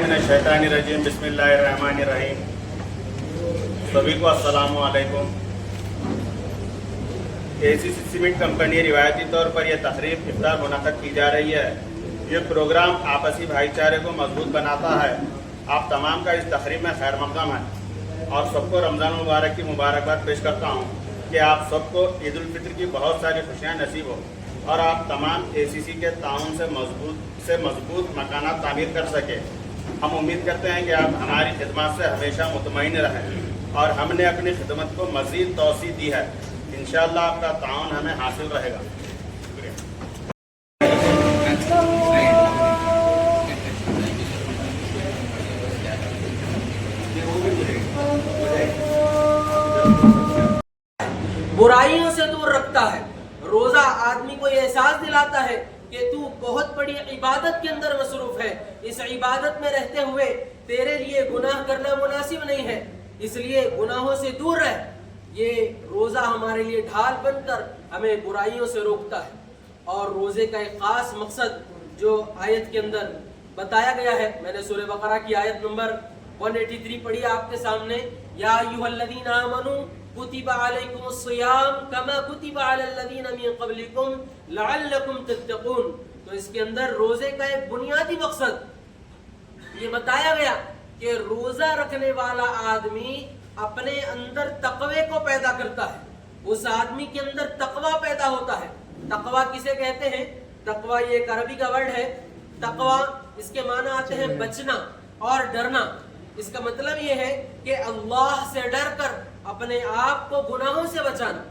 शैतानिर्रजीम बिस्मिल्लाहिर्रहमानिर्रहीम। सभी को अस्सलाम वालेकुम। एसीसी सीमेंट कंपनी रिवायती तौर पर यह तकरीब इफ्तार मुनक़्क़द की जा रही है। ये प्रोग्राम आपसी भाईचारे को मजबूत बनाता है। आप तमाम का इस तकरीब में खैर मक़दम है और सबको रमज़ान मुबारक की मुबारकबाद पेश करता हूँ कि आप सबको ईद उल फित्र की बहुत सारी खुशियाँ नसीब हो और आप तमाम एसीसी के ताउन से मजबूत मकानात तामीर कर सके। हम उम्मीद करते हैं कि आप हमारी खिदमत से हमेशा मुतमईन रहें और हमने अपनी खिदमत को मज़ीद तौसी दी है। इंशाअल्लाह आपका ताउन हमें हासिल रहेगा। बुराइयों से दूर रखता है। रोजा आदमी को ये एहसास दिलाता है कि तू बहुत बड़ी इबादत के अंदर मसरूफ है। इस इबादत में रहते हुए तेरे लिए गुनाह करना मुनासिब नहीं है, इसलिए गुनाहों से दूर रह। ये रोजा हमारे लिए ढाल बनकर हमें बुराइयों से रोकता है। और रोजे का एक खास मकसद जो आयत के अंदर बताया गया है, मैंने सूरह बकरा की आयत नंबर 183 पढ़ी आपके सामने। या अय्युहल्लज़ीना आमनू कुतिबा अलैकुमुस्सियाम कमा कुतिबा अलल्लज़ीना मिन क़ब्लिकुम लअल्लकुम तत्तक़ून। तो इसके अंदर रोजे का एक बुनियादी मकसद ये बताया गया कि रोजा रखने वाला आदमी अपने अंदर तकवे को पैदा करता है। उस आदमी के अंदर तकवा पैदा होता है। तकवा किसे कहते हैं? तकवा ये एक अरबी का वर्ड है। तकवा इसके माना आते हैं बचना और डरना। इसका मतलब ये है कि अल्लाह से डरकर अपने आप को गुनाहों से बचाना,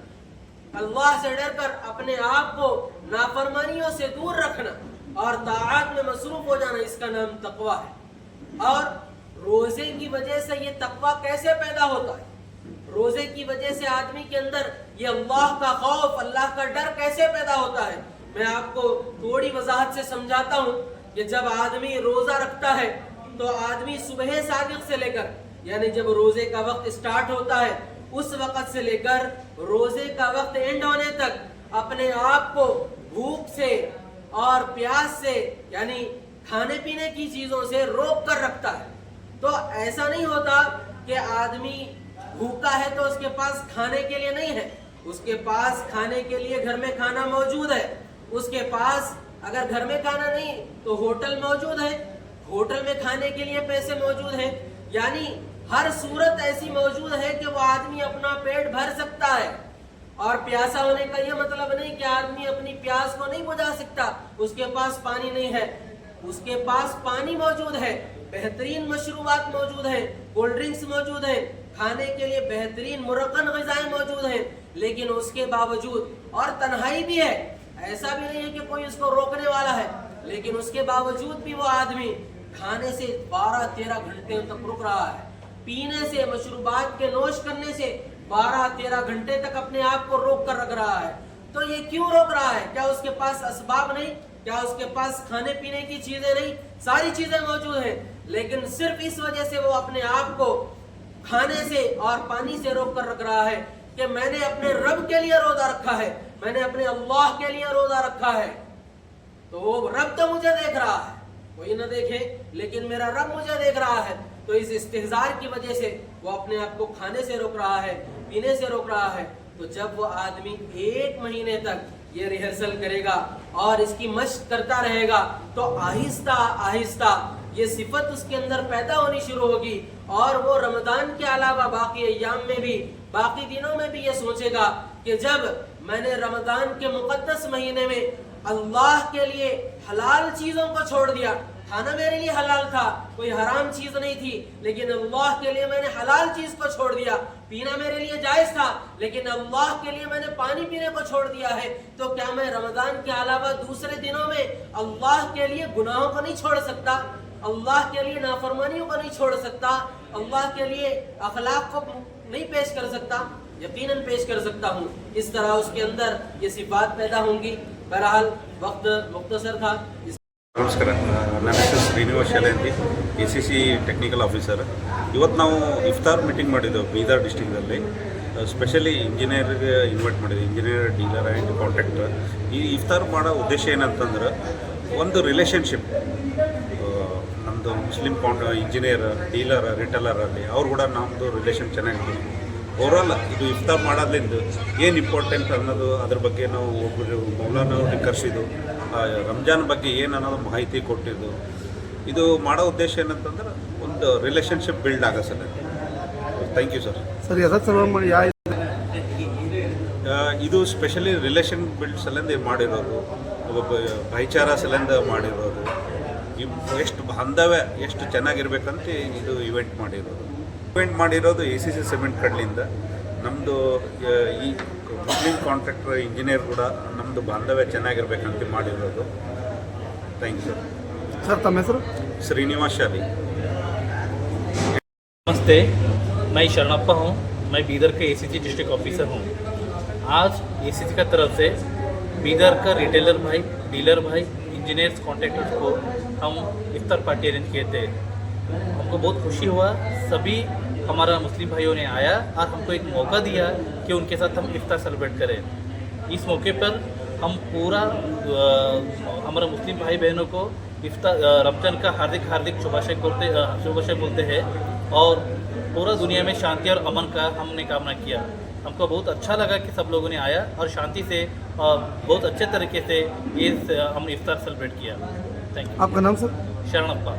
अल्लाह से डरकर अपने आप को नाफरमानियों से दूर रखना और ताआत में मसरूफ हो जाना, इसका नाम तकवा है। और रोजे की वजह से ये तकवा कैसे पैदा होता है? रोजे की वजह से आदमी के अंदर ये अल्लाह का खौफ, अल्लाह का डर कैसे पैदा होता है? मैं आपको थोड़ी वजाहत से समझाता हूँ कि जब आदमी रोजा रखता है तो आदमी सुबह सादिक से लेकर, यानी जब रोजे का वक्त स्टार्ट होता है उस वक्त से लेकर रोजे का वक्त एंड होने तक अपने आप को भूख से और प्यास से, यानी खाने पीने की चीजों से रोक कर रखता है। तो ऐसा नहीं होता कि आदमी भूखा है तो उसके पास खाने के लिए नहीं है। उसके पास खाने के लिए घर में खाना मौजूद है। उसके पास अगर घर में खाना नहीं तो होटल मौजूद है, होटल में खाने के लिए पैसे मौजूद हैं। यानी हर सूरत ऐसी मौजूद है कि वो आदमी अपना पेट भर सकता है। और प्यासा होने का ये मतलब नहीं कि आदमी अपनी प्यास को नहीं बुझा सकता, उसके पास पानी नहीं है। उसके पास पानी मौजूद है, बेहतरीन मशरूबात मौजूद है, कोल्ड ड्रिंक्स मौजूद है, खाने के लिए बेहतरीन मुरक्कन ग़िज़ाएं मौजूद हैं। लेकिन उसके बावजूद, और तन्हाई भी है, ऐसा भी नहीं है कि कोई उसको रोकने वाला है, लेकिन उसके बावजूद भी वो आदमी खाने से 12-13 घंटे तक रुक रहा है, पीने से, मशरूबात के नोश करने से 12-13 घंटे तक अपने आप को रोक कर रख रहा है। तो ये क्यों रोक रहा है? क्या उसके पास असबाब नहीं? क्या उसके पास खाने पीने की चीजें नहीं? सारी चीजें मौजूद हैं, लेकिन सिर्फ इस वजह से वो अपने आप को खाने से और पानी से रोक कर रख रहा है कि मैंने अपने रब के लिए रोजा रखा है, मैंने अपने अल्लाह के लिए रोजा रखा है। तो वो रब तो मुझे देख रहा है, कोई ना देखे, लेकिन मेरा रब मुझे देख रहा है। तो इस इस्तिहज़ार की वजह से वो अपने आप को खाने से रोक रहा है, पीने से रोक रहा है। तो जब वो आदमी 1 महीने तक ये रिहर्सल करेगा और इसकी मशक करता रहेगा तो आहिस्ता आहिस्ता ये सिफत उसके अंदर पैदा होनी शुरू होगी और वो रमजान के अलावा बाकी अय्याम में भी, बाकी दिनों में भी ये सोचेगा कि जब मैंने रमजान के मुकद्दस महीने में अल्लाह के लिए हलाल चीजों को छोड़ दिया, खाना मेरे लिए हलाल था, कोई हराम चीज नहीं थी, लेकिन अल्लाह के लिए मैंने हलाल चीज को छोड़ दिया। पीना मेरे लिए जायज था, लेकिन अल्लाह के लिए मैंने पानी पीने को छोड़ दिया है। तो क्या मैं रमजान के अलावा दूसरे दिनों में अल्लाह के लिए गुनाहों को नहीं छोड़ सकता? अल्लाह के लिए नाफरमानियों को नहीं छोड़ सकता? अल्लाह के लिए अखलाक को नहीं पेश कर सकता? यकीनन पेश कर सकता हूँ। इस तरह उसके अंदर ये सिफात पैदा होंगी। बहरहाल वक्त मुख्तसर था। ನಮಸ್ಕಾರ, ನನ್ನ ಹೆಸರು ಶ್ರೀನಿವಾಸ್ ಶೆಲೆಂತಿ, ACC ಟೆಕ್ನಿಕಲ್ ಆಫೀಸರ್. ಇವತ್ತು ನಾವು ಇಫ್ತಾರ್ ಮೀಟಿಂಗ್ ಮಾಡಿದ್ದೆವು ಬೀದರ್ ಡಿಸ್ಟಿಕ್ದಲ್ಲಿ. ಸ್ಪೆಷಲಿ ಇಂಜಿನಿಯರ್ಗೆ ಇನ್ವೈಟ್ ಮಾಡಿದ್ವಿ, ಇಂಜಿನಿಯರ್, ಡೀಲರ್ ಆ್ಯಂಡ್ ಕಾಂಟ್ರಾಕ್ಟರ್. ಈ ಇಫ್ತಾರ್ ಮಾಡೋ ಉದ್ದೇಶ ಏನಂತಂದ್ರೆ ಒಂದು ರಿಲೇಷನ್ಶಿಪ್. ನಮ್ಮದು ನಮ್ಮದು ಮುಸ್ಲಿಂ ಇಂಜಿನಿಯರ್ ಡೀಲರ್ ರಿಟೇಲರಲ್ಲಿ ಅವ್ರು ಕೂಡ ನಮ್ಮದು ರಿಲೇಷನ್ ಚೆನ್ನಾಗಿದೆ. ಓವರಾಲ್ ಇದು ಇಫ್ತಾರ್ ಮಾಡೋದ್ರಿಂದ ಏನು ಇಂಪಾರ್ಟೆಂಟ್ ಅನ್ನೋದು ಅದ್ರ ಬಗ್ಗೆ ನಾವು ಒಬ್ಬರು ಮೌಲಾನವ್ರಿಗೆ ಕರೆಸಿದ್ದು, ರಂಜಾನ್ ಬಗ್ಗೆ ಏನು ಅನ್ನೋದು ಮಾಹಿತಿ ಕೊಟ್ಟಿದ್ದು. ಇದು ಮಾಡೋ ಉದ್ದೇಶ ಏನಂತಂದ್ರೆ ಒಂದು ರಿಲೇಷನ್ಶಿಪ್ ಬಿಲ್ಡ್ ಆಗೋ sir. Thank you sir. Sir ಯಾವ್ದು ಸರ್ ಇದು ಸ್ಪೆಷಲಿ ರಿಲೇಷನ್ ಬಿಲ್ಡ್ ಸಲಿಂದ ಮಾಡಿರೋದು, ಒಬ್ಬ ಭಾಯಿಚಾರ ಸಲಿಂದ ಮಾಡಿರೋದು, ಎಷ್ಟು ಬಾಂಧವ್ಯ ಎಷ್ಟು ಚೆನ್ನಾಗಿರ್ಬೇಕಂತ ಇದು ಇವೆಂಟ್ ಮಾಡಿರೋದು ACC ಸಿಮೆಂಟ್ ಕಡ್ಲಿಂದ. ನಮ್ಮದು ಈ ಮುಸ್ಲಿಂ ಕಾಂಟ್ರಾಕ್ಟರ್ ಇಂಜಿನಿಯರ್ ಕೂಡ ನಮ್ಮದು ಬಾಂಧವ್ಯ ಚೆನ್ನಾಗಿರ್ಬೇಕಂತ ಮಾಡಿರೋದು. Thank you sir. ಸರ್ ತಮ್ಮ ಹೆಸರು? ಶ್ರೀನಿವಾಸ್ ಶಾಲಿ. नमस्ते, मैं शरणप्पा हूँ। मैं बीदर के ACC डिस्ट्रिक्ट ऑफिसर हूँ। आज ACC का तरफ से बीदर का रिटेलर भाई, डीलर भाई, इंजीनियर्स, कॉन्ट्रैक्टर्स को हम इफ्तार पार्टी अरेंज किए थे। हमको बहुत खुशी हुआ, सभी हमारा मुस्लिम भाइयों ने आया और हमको एक मौका दिया कि उनके साथ हम इफ्तार सेलिब्रेट करें। इस मौके पर हम पूरा हमारा मुस्लिम भाई बहनों को इफ्तार रमजान का हार्दिक शुभाशय बोलते हैं और पूरा दुनिया में शांति और अमन का हमने कामना किया। हमको बहुत अच्छा लगा कि सब लोगों ने आया और शांति से बहुत अच्छे तरीके से ये हमने इफ्तार सेलिब्रेट किया। Thank you. आपका नाम सर? शरणप्पा।